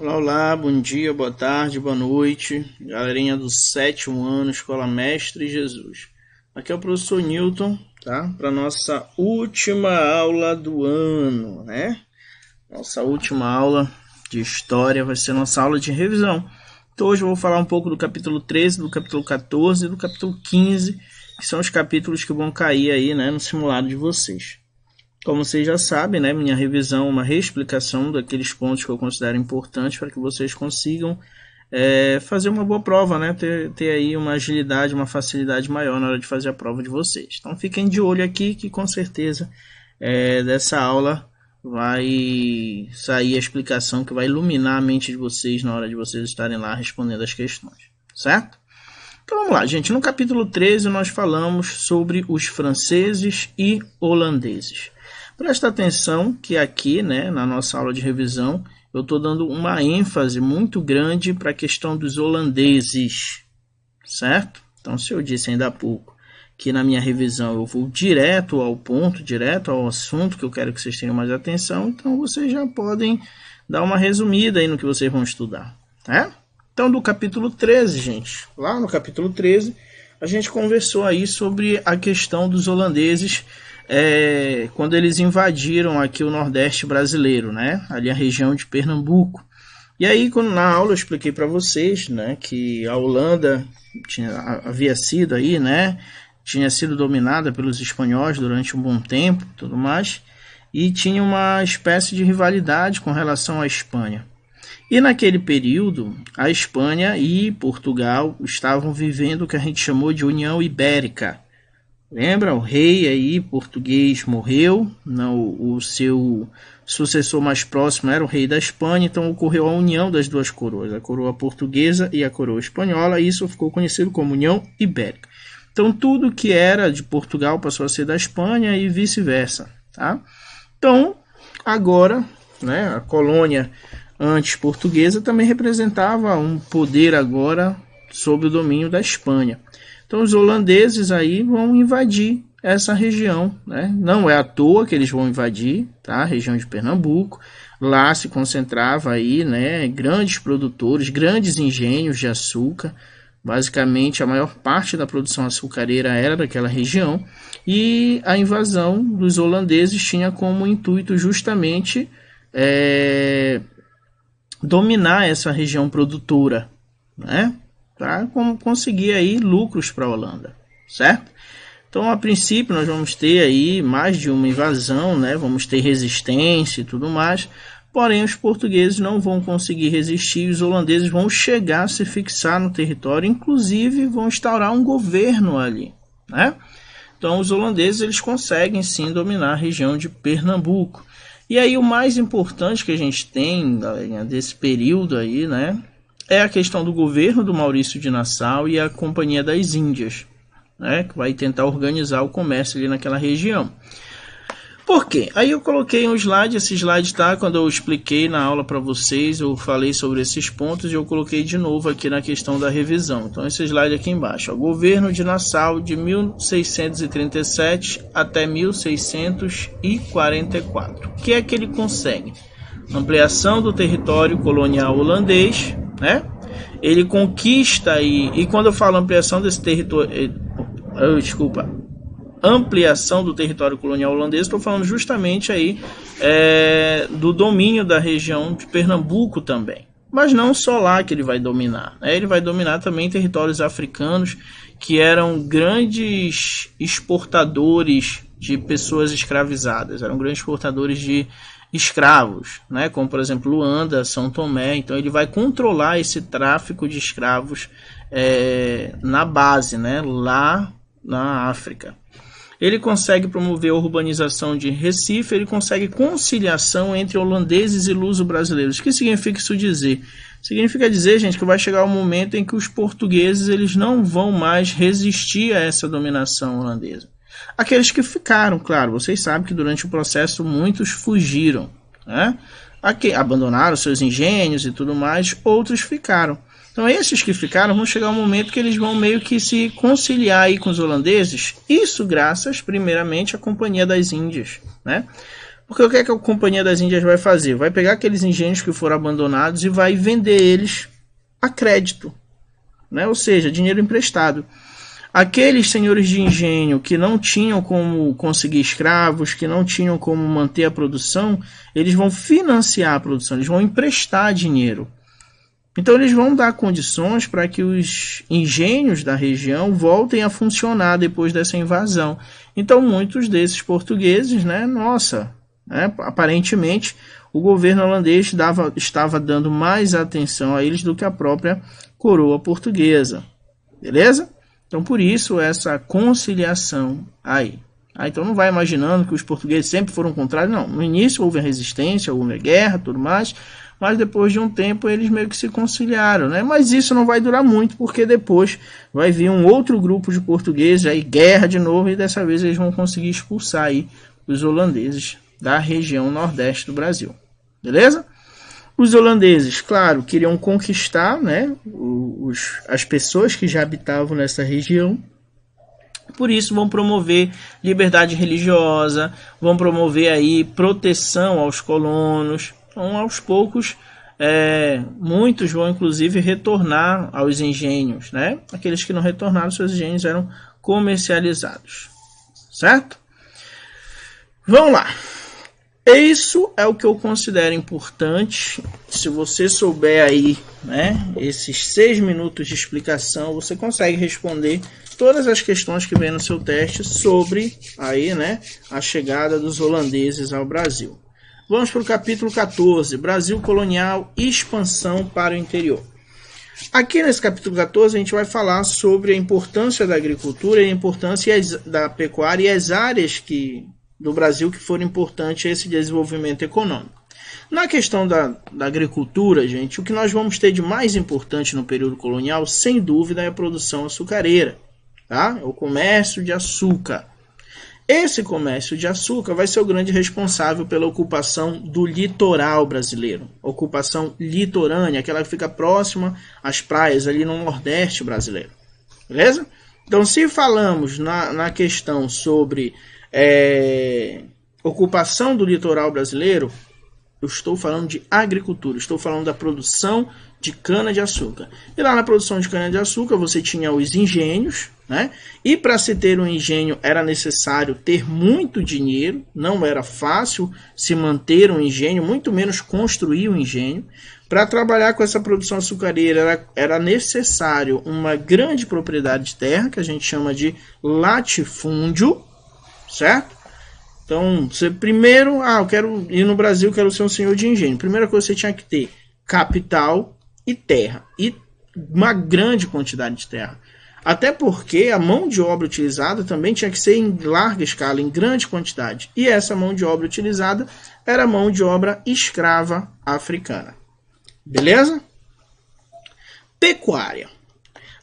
Olá, olá, bom dia, boa tarde, boa noite, galerinha do sétimo ano, Escola Mestre Jesus. Aqui é o professor Newton, tá? Para nossa última aula do ano, né? Nossa última aula de história vai ser nossa aula de revisão. Então hoje eu vou falar um pouco do capítulo 13, do capítulo 14 e do capítulo 15, que são os capítulos que vão cair aí, né, no simulado de vocês. Como vocês já sabem, né, minha revisão é uma reexplicação daqueles pontos que eu considero importantes para que vocês consigam fazer uma boa prova, né, ter aí uma agilidade, uma facilidade maior na hora de fazer a prova de vocês. Então fiquem de olho aqui que com certeza dessa aula vai sair a explicação que vai iluminar a mente de vocês na hora de vocês estarem lá respondendo as questões, certo? Então vamos lá, gente. No capítulo 13 nós falamos sobre os franceses e holandeses. Presta atenção que aqui, né, na nossa aula de revisão, eu estou dando uma ênfase muito grande para a questão dos holandeses, certo? Então, se eu disse ainda há pouco que na minha revisão eu vou direto ao ponto, direto ao assunto que eu quero que vocês tenham mais atenção, então vocês já podem dar uma resumida aí no que vocês vão estudar, né? Então, do capítulo 13, gente, lá no capítulo 13, a gente conversou aí sobre a questão dos holandeses quando eles invadiram aqui o Nordeste brasileiro, né? Ali a região de Pernambuco. E aí, na aula eu expliquei para vocês, né, que a Holanda havia sido aí, né, tinha sido dominada pelos espanhóis durante um bom tempo, tudo mais, e tinha uma espécie de rivalidade com relação à Espanha. E naquele período, a Espanha e Portugal estavam vivendo o que a gente chamou de União Ibérica. Lembra? O rei aí português morreu, o seu sucessor mais próximo era o rei da Espanha, então ocorreu a união das duas coroas, a coroa portuguesa e a coroa espanhola, e isso ficou conhecido como União Ibérica. Então tudo que era de Portugal passou a ser da Espanha e vice-versa, tá? Então, agora, né, a colônia antes portuguesa também representava um poder agora sob o domínio da Espanha. Então os holandeses aí vão invadir essa região, né? Não é à toa que eles vão invadir, tá? A região de Pernambuco. Lá se concentrava aí, né, grandes produtores, grandes engenhos de açúcar. Basicamente a maior parte da produção açucareira era daquela região, e a invasão dos holandeses tinha como intuito justamente dominar essa região produtora, né, para conseguir aí lucros para a Holanda, certo? Então, a princípio, nós vamos ter aí mais de uma invasão, né? Vamos ter resistência e tudo mais, porém os portugueses não vão conseguir resistir e os holandeses vão chegar a se fixar no território, inclusive vão instaurar um governo ali, né? Então, os holandeses eles conseguem sim dominar a região de Pernambuco. E aí o mais importante que a gente tem, galerinha, desse período aí, né, é a questão do governo do Maurício de Nassau e a Companhia das Índias, né, que vai tentar organizar o comércio ali naquela região. Por quê? Aí eu coloquei um slide, esse slide tá, quando eu expliquei na aula para vocês, eu falei sobre esses pontos e eu coloquei de novo aqui na questão da revisão. Então esse slide aqui embaixo, ó, governo de Nassau de 1637 até 1644. O que é que ele consegue? Ampliação do território colonial holandês, né? Ele conquista e quando eu falo ampliação desse território, ampliação do território colonial holandês, estou falando justamente aí do domínio da região de Pernambuco também. Mas não só lá que ele vai dominar, né? Ele vai dominar também territórios africanos que eram grandes exportadores de pessoas escravizadas, eram grandes exportadores de escravos, né? Como por exemplo Luanda, São Tomé. Então ele vai controlar esse tráfico de escravos na base, né? Lá na África. Ele consegue promover a urbanização de Recife, ele consegue conciliação entre holandeses e luso-brasileiros. O que significa isso dizer? Significa dizer, gente, que vai chegar um momento em que os portugueses eles não vão mais resistir a essa dominação holandesa. Aqueles que ficaram, claro, vocês sabem que durante o processo muitos fugiram, né? Abandonaram seus engenhos e tudo mais, outros ficaram. Então esses que ficaram vão chegar um momento que eles vão meio que se conciliar aí com os holandeses, isso graças primeiramente à Companhia das Índias, né? Porque o que é que a Companhia das Índias vai fazer? Vai pegar aqueles engenhos que foram abandonados e vai vender eles a crédito, né? Ou seja, dinheiro emprestado. Aqueles senhores de engenho que não tinham como conseguir escravos, que não tinham como manter a produção, eles vão financiar a produção, eles vão emprestar dinheiro. Então eles vão dar condições para que os engenhos da região voltem a funcionar depois dessa invasão. Então muitos desses portugueses, né, aparentemente o governo holandês estava dando mais atenção a eles do que a própria coroa portuguesa. Beleza? Então por isso essa conciliação aí. Então não vai imaginando que os portugueses sempre foram contrários. Não, no início houve a resistência, houve a guerra, tudo mais, mas depois de um tempo eles meio que se conciliaram, né? Mas isso não vai durar muito, porque depois vai vir um outro grupo de portugueses, aí guerra de novo, e dessa vez eles vão conseguir expulsar aí os holandeses da região nordeste do Brasil. Beleza? Os holandeses, claro, queriam conquistar, né, as pessoas que já habitavam nessa região. Por isso vão promover liberdade religiosa, vão promover aí proteção aos colonos. Então, aos poucos, muitos vão inclusive retornar aos engenhos, né? Aqueles que não retornaram, seus engenhos eram comercializados, certo? Vamos lá. Isso é o que eu considero importante. Se você souber aí, né, esses 6 minutos de explicação, você consegue responder todas as questões que vem no seu teste sobre aí, né, a chegada dos holandeses ao Brasil. Vamos para o capítulo 14, Brasil colonial, expansão para o interior. Aqui nesse capítulo 14 a gente vai falar sobre a importância da agricultura e a importância da pecuária e as áreas do Brasil que foram importantes a esse desenvolvimento econômico. Na questão da agricultura, gente, o que nós vamos ter de mais importante no período colonial, sem dúvida, é a produção açucareira, tá? É o comércio de açúcar. Esse comércio de açúcar vai ser o grande responsável pela ocupação do litoral brasileiro. Ocupação litorânea, aquela que fica próxima às praias ali no Nordeste brasileiro. Beleza? Então, se falamos na questão sobre ocupação do litoral brasileiro, eu estou falando de agricultura, estou falando da produção de cana-de-açúcar. E lá na produção de cana-de-açúcar você tinha os engenhos, né? E para se ter um engenho era necessário ter muito dinheiro, não era fácil se manter um engenho, muito menos construir um engenho. Para trabalhar com essa produção açucareira era necessário uma grande propriedade de terra, que a gente chama de latifúndio, certo? Então, você primeiro, eu quero ir no Brasil, quero ser um senhor de engenho. Primeira coisa que você tinha que ter, capital e terra. E uma grande quantidade de terra. Até porque a mão de obra utilizada também tinha que ser em larga escala, em grande quantidade. E essa mão de obra utilizada era a mão de obra escrava africana. Beleza? Pecuária.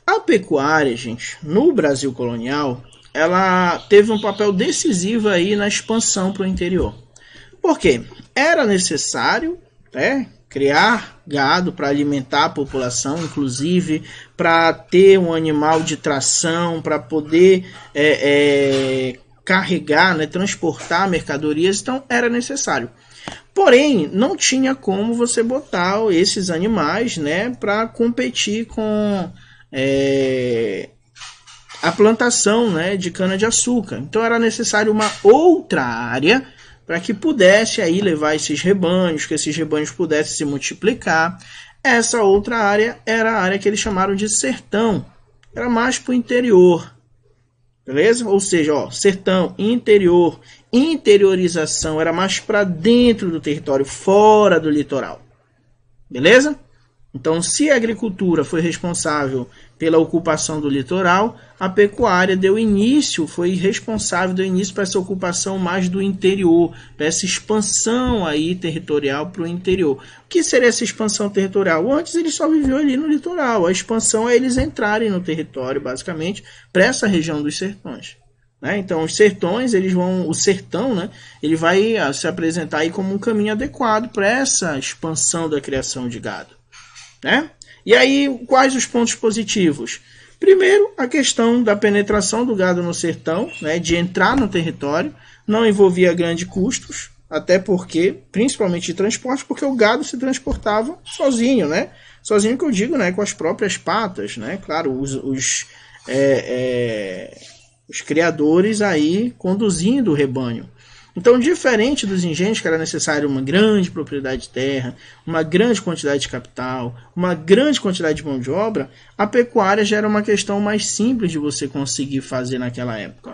A pecuária, gente, no Brasil colonial, ela teve um papel decisivo aí na expansão para o interior. Por quê? Era necessário, né, criar gado para alimentar a população, inclusive para ter um animal de tração, para poder carregar, né, transportar mercadorias, então era necessário. Porém, não tinha como você botar esses animais, né, para competir com a plantação, né, de cana-de-açúcar. Então era necessário uma outra área para que pudesse aí levar esses rebanhos, que esses rebanhos pudessem se multiplicar. Essa outra área era a área que eles chamaram de sertão. Era mais para o interior. Beleza? Ou seja, sertão, interior, interiorização, era mais para dentro do território, fora do litoral. Beleza? Então, se a agricultura foi responsável pela ocupação do litoral, a pecuária deu início para essa ocupação mais do interior, para essa expansão aí territorial para o interior. O que seria essa expansão territorial? Antes eles só viviam ali no litoral, a expansão é eles entrarem no território, basicamente, para essa região dos sertões. Né? Então, os sertões, o sertão, né, ele vai se apresentar aí como um caminho adequado para essa expansão da criação de gado. Né? E aí, quais os pontos positivos? Primeiro, a questão da penetração do gado no sertão, né, de entrar no território, não envolvia grandes custos, até porque, principalmente de transporte, porque o gado se transportava sozinho, né? Sozinho que eu digo, né? Com as próprias patas, né? Claro, os criadores aí conduzindo o rebanho. Então, diferente dos engenhos, que era necessário uma grande propriedade de terra, uma grande quantidade de capital, uma grande quantidade de mão de obra, a pecuária já era uma questão mais simples de você conseguir fazer naquela época.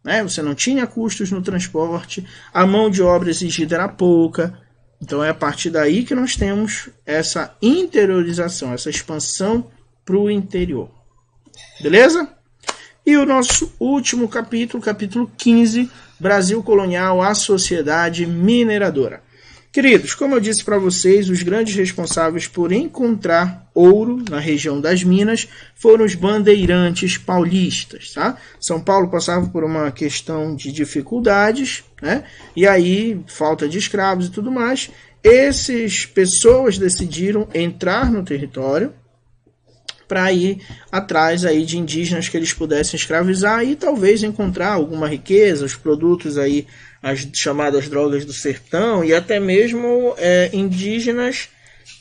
Né? Você não tinha custos no transporte, a mão de obra exigida era pouca. Então, é a partir daí que nós temos essa interiorização, essa expansão para o interior. Beleza? E o nosso último capítulo, capítulo 15, Brasil colonial, a sociedade mineradora. Queridos, como eu disse para vocês, os grandes responsáveis por encontrar ouro na região das Minas foram os bandeirantes paulistas. Tá? São Paulo passava por uma questão de dificuldades, né? E aí falta de escravos e tudo mais. Essas pessoas decidiram entrar no território para ir atrás aí de indígenas que eles pudessem escravizar e talvez encontrar alguma riqueza, os produtos aí, as chamadas drogas do sertão e até mesmo indígenas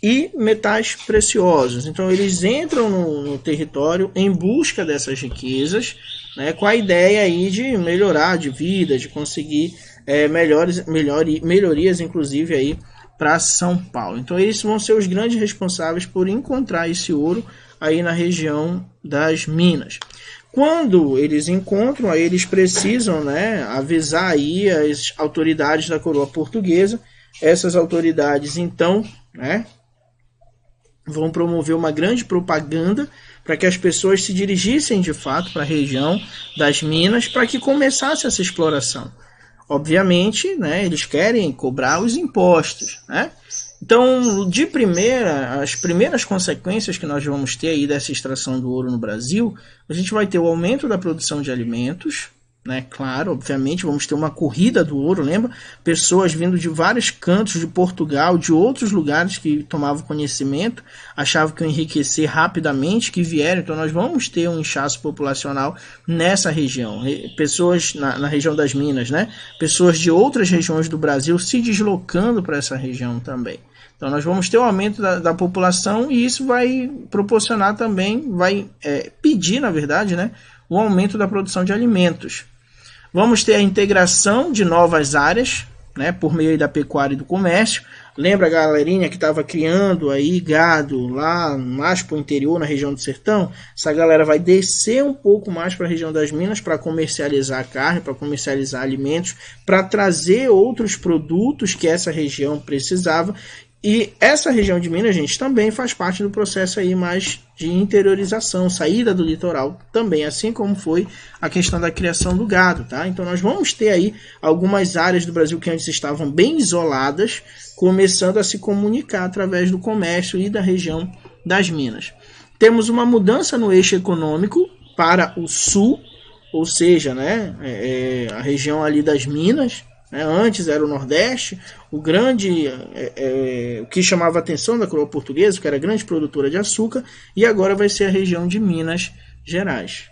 e metais preciosos. Então eles entram no território em busca dessas riquezas, né, com a ideia aí de melhorar de vida, de conseguir melhorias inclusive aí para São Paulo. Então eles vão ser os grandes responsáveis por encontrar esse ouro aí na região das Minas. Quando eles encontram, aí eles precisam, né, avisar aí as autoridades da coroa portuguesa. Essas autoridades, então, né, vão promover uma grande propaganda para que as pessoas se dirigissem de fato para a região das Minas para que começasse essa exploração. Obviamente, né, eles querem cobrar os impostos, né? Então, de primeira, as primeiras consequências que nós vamos ter aí dessa extração do ouro no Brasil, a gente vai ter o aumento da produção de alimentos, né? Claro, obviamente, vamos ter uma corrida do ouro, lembra? Pessoas vindo de vários cantos de Portugal, de outros lugares que tomavam conhecimento, achavam que iam enriquecer rapidamente, que vieram. Então, nós vamos ter um inchaço populacional nessa região. Pessoas na região das Minas, né? Pessoas de outras regiões do Brasil se deslocando para essa região também. Então, nós vamos ter o aumento da população e isso vai proporcionar também, vai pedir, na verdade, né, o aumento da produção de alimentos. Vamos ter a integração de novas áreas, né, por meio da pecuária e do comércio. Lembra a galerinha que estava criando aí gado lá mais para o interior, na região do sertão? Essa galera vai descer um pouco mais para a região das Minas para comercializar carne, para comercializar alimentos, para trazer outros produtos que essa região precisava. E essa região de Minas, gente, também faz parte do processo aí mais de interiorização, saída do litoral também, assim como foi a questão da criação do gado, tá? Então nós vamos ter aí algumas áreas do Brasil que antes estavam bem isoladas, começando a se comunicar através do comércio e da região das Minas. Temos uma mudança no eixo econômico para o sul, ou seja, né, a região ali das Minas. Antes era o Nordeste, o que chamava a atenção da coroa portuguesa, que era a grande produtora de açúcar, e agora vai ser a região de Minas Gerais.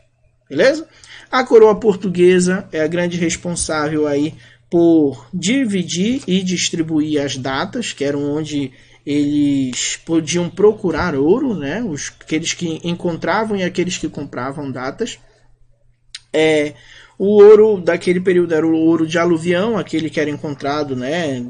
Beleza? A coroa portuguesa é a grande responsável aí por dividir e distribuir as datas, que eram onde eles podiam procurar ouro, né? Aqueles que encontravam e aqueles que compravam datas. O ouro daquele período era o ouro de aluvião, aquele que era encontrado, né,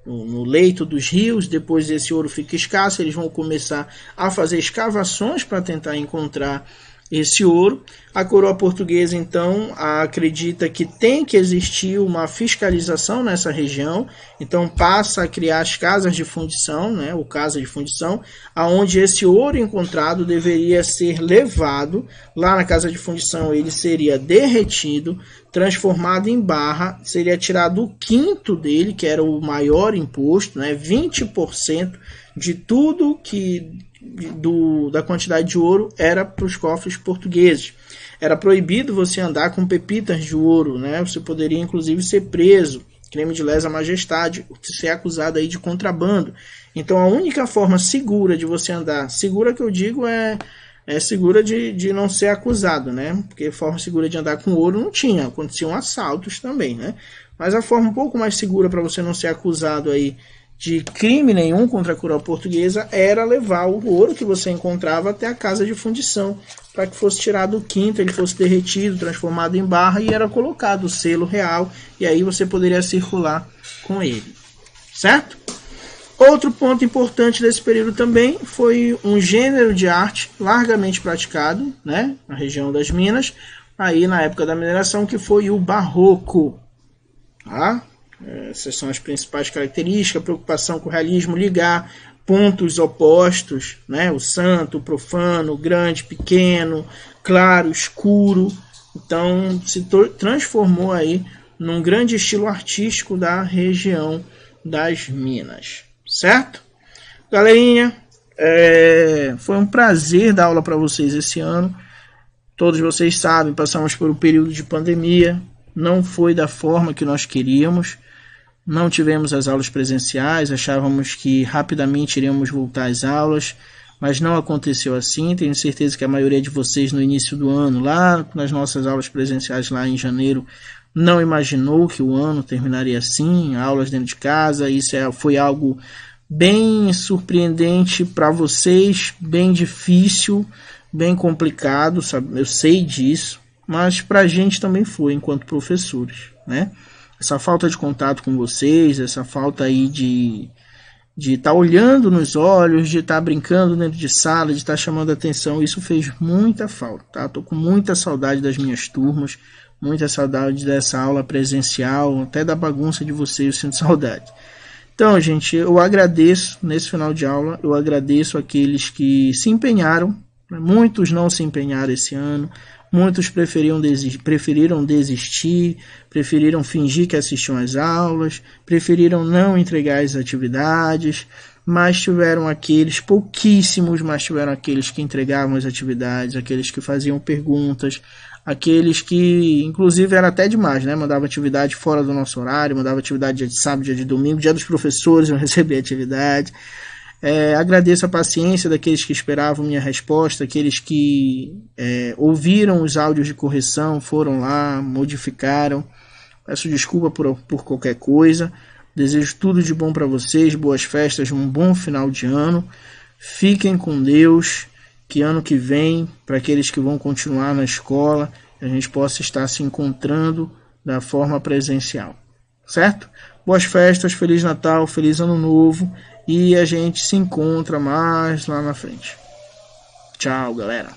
no leito dos rios. Depois esse ouro fica escasso, eles vão começar a fazer escavações para tentar encontrar esse ouro. A coroa portuguesa, então, acredita que tem que existir uma fiscalização nessa região, então passa a criar as casas de fundição, né, ou casa de fundição, aonde esse ouro encontrado deveria ser levado. Lá na casa de fundição ele seria derretido, transformado em barra, seria tirado o quinto dele, que era o maior imposto, né, 20% de tudo da quantidade de ouro era para os cofres portugueses. Era proibido você andar com pepitas de ouro, né? Você poderia inclusive ser preso, crime de lesa majestade, ser acusado aí de contrabando. Então a única forma segura de você andar, segura que eu digo é segura de não ser acusado, né? Porque forma segura de andar com ouro não tinha, aconteciam assaltos também, né? Mas a forma um pouco mais segura para você não ser acusado aí de crime nenhum contra a coroa portuguesa era levar o ouro que você encontrava até a casa de fundição, para que fosse tirado o quinto, ele fosse derretido, transformado em barra e era colocado o selo real, e aí você poderia circular com ele, certo? Outro ponto importante desse período também foi um gênero de arte largamente praticado, né, na região das Minas, aí na época da mineração, que foi o barroco. Tá? Essas são as principais características, a preocupação com o realismo, ligar pontos opostos, né, o santo, o profano, o grande, pequeno, claro, escuro. Então se transformou aí num grande estilo artístico da região das Minas. Certo? Galerinha, foi um prazer dar aula para vocês esse ano. Todos vocês sabem, passamos por um período de pandemia, não foi da forma que nós queríamos, não tivemos as aulas presenciais, achávamos que rapidamente iríamos voltar às aulas, mas não aconteceu assim. Tenho certeza que a maioria de vocês no início do ano, lá nas nossas aulas presenciais lá em janeiro, não imaginou que o ano terminaria assim, aulas dentro de casa. Isso foi algo bem surpreendente para vocês, bem difícil, bem complicado, sabe? Eu sei disso, mas para a gente também foi, enquanto professores, né? Essa falta de contato com vocês, essa falta aí de estar olhando nos olhos, de estar brincando dentro de sala, de estar chamando atenção, isso fez muita falta, tá? Tô com muita saudade das minhas turmas, muita saudade dessa aula presencial, até da bagunça de vocês eu sinto saudade. Então, gente, eu agradeço nesse final de aula, eu agradeço aqueles que se empenharam, né? Muitos não se empenharam esse ano, muitos preferiram desistir, preferiram fingir que assistiam às aulas, preferiram não entregar as atividades, mas tiveram aqueles, pouquíssimos, mas tiveram aqueles que entregavam as atividades, aqueles que faziam perguntas, aqueles que, inclusive, era até demais, né? Mandava atividade fora do nosso horário, mandava atividade dia de sábado, dia de domingo, dia dos professores, eu recebi atividade. Agradeço a paciência daqueles que esperavam minha resposta, aqueles que ouviram os áudios de correção, foram lá, modificaram. Peço desculpa por qualquer coisa. Desejo tudo de bom para vocês, boas festas, um bom final de ano. Fiquem com Deus, que ano que vem, para aqueles que vão continuar na escola, a gente possa estar se encontrando da forma presencial. Certo? Boas festas, Feliz Natal, Feliz Ano Novo, e a gente se encontra mais lá na frente. Tchau, galera.